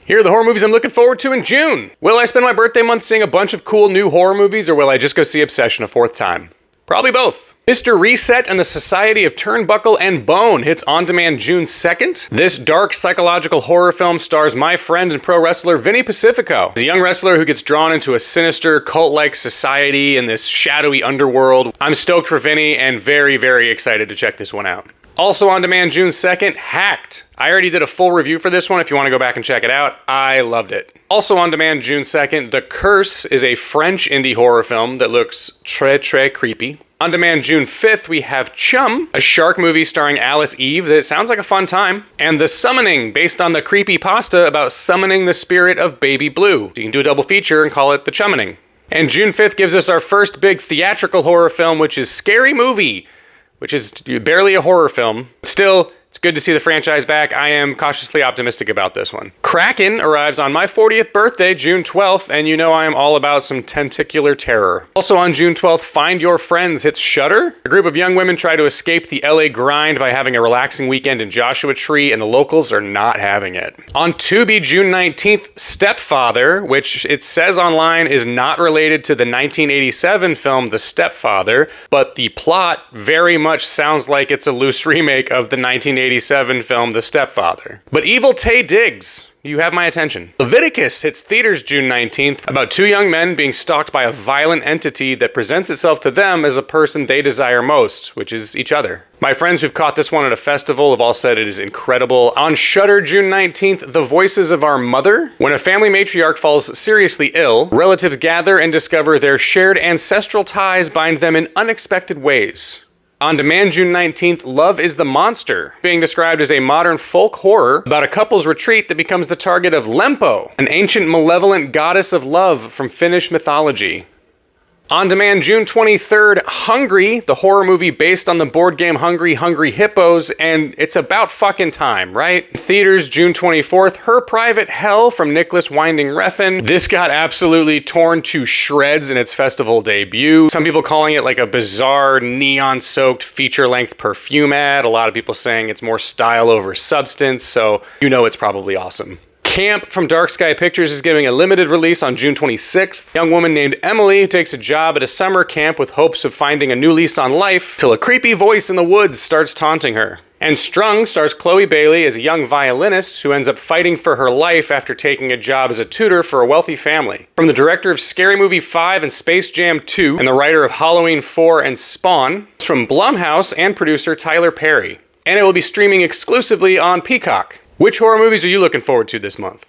Here are the horror movies I'm looking forward to in June. Will I spend my birthday month seeing a bunch of cool new horror movies, or will I just go see Obsession a fourth time? Probably both. Mr. Reset and the Society of Turnbuckle and Bone hits on demand June 2nd. This dark psychological horror film stars my friend and pro wrestler Vinny Pacifico. He's a young wrestler who gets drawn into a sinister cult-like society in this shadowy underworld. I'm stoked for Vinny and very, very excited to check this one out. Also on demand June 2nd, Hacked. I already did a full review for this one if you want to go back and check it out. I loved it. Also on demand June 2nd, The Curse is a French indie horror film that looks très creepy. On demand June 5th, we have Chum, a shark movie starring Alice Eve that sounds like a fun time. And The Summoning, based on the creepy pasta about summoning the spirit of Baby Blue. You can do a double feature and call it The Chummoning. And June 5th gives us our first big theatrical horror film, which is Scary Movie, which is barely a horror film. Still, it's good to see the franchise back. I am cautiously optimistic about this one. Kraken arrives on my 40th birthday, June 12th, and you know I am all about some tentacular terror. Also on June 12th, Find Your Friends hits Shudder. A group of young women try to escape the LA grind by having a relaxing weekend in Joshua Tree, and the locals are not having it. On Tubi, June 19th, Stepfather, which it says online is not related to the 1987 film The Stepfather, but the plot very much sounds like it's a loose remake of the 1987 film The Stepfather. But Evil Taye Diggs, you have my attention. Leviticus hits theaters June 19th about two young men being stalked by a violent entity that presents itself to them as the person they desire most, which is each other. My friends who've caught this one at a festival have all said it is incredible. On Shudder, June 19th, The Voices of Our Mother. When a family matriarch falls seriously ill, relatives gather and discover their shared ancestral ties bind them in unexpected ways. On demand June 19th, Love is the Monster, being described as a modern folk horror about a couple's retreat that becomes the target of Lempo, an ancient malevolent goddess of love from Finnish mythology. On demand June 23rd, Hungry, the horror movie based on the board game Hungry Hippos, and it's about fucking time, right? Theaters June 24th, Her Private Hell from Nicholas Winding Refn. This got absolutely torn to shreds in its festival debut. Some people calling it like a bizarre neon-soaked feature-length perfume ad. A lot of people saying it's more style over substance, so you know it's probably awesome. Camp from Dark Sky Pictures is giving a limited release on June 26th. A young woman named Emily takes a job at a summer camp with hopes of finding a new lease on life till a creepy voice in the woods starts taunting her. And Strung stars Chloe Bailey as a young violinist who ends up fighting for her life after taking a job as a tutor for a wealthy family. From the director of Scary Movie 5 and Space Jam 2, and the writer of Halloween 4 and Spawn, it's from Blumhouse and producer Tyler Perry. And it will be streaming exclusively on Peacock. Which horror movies are you looking forward to this month?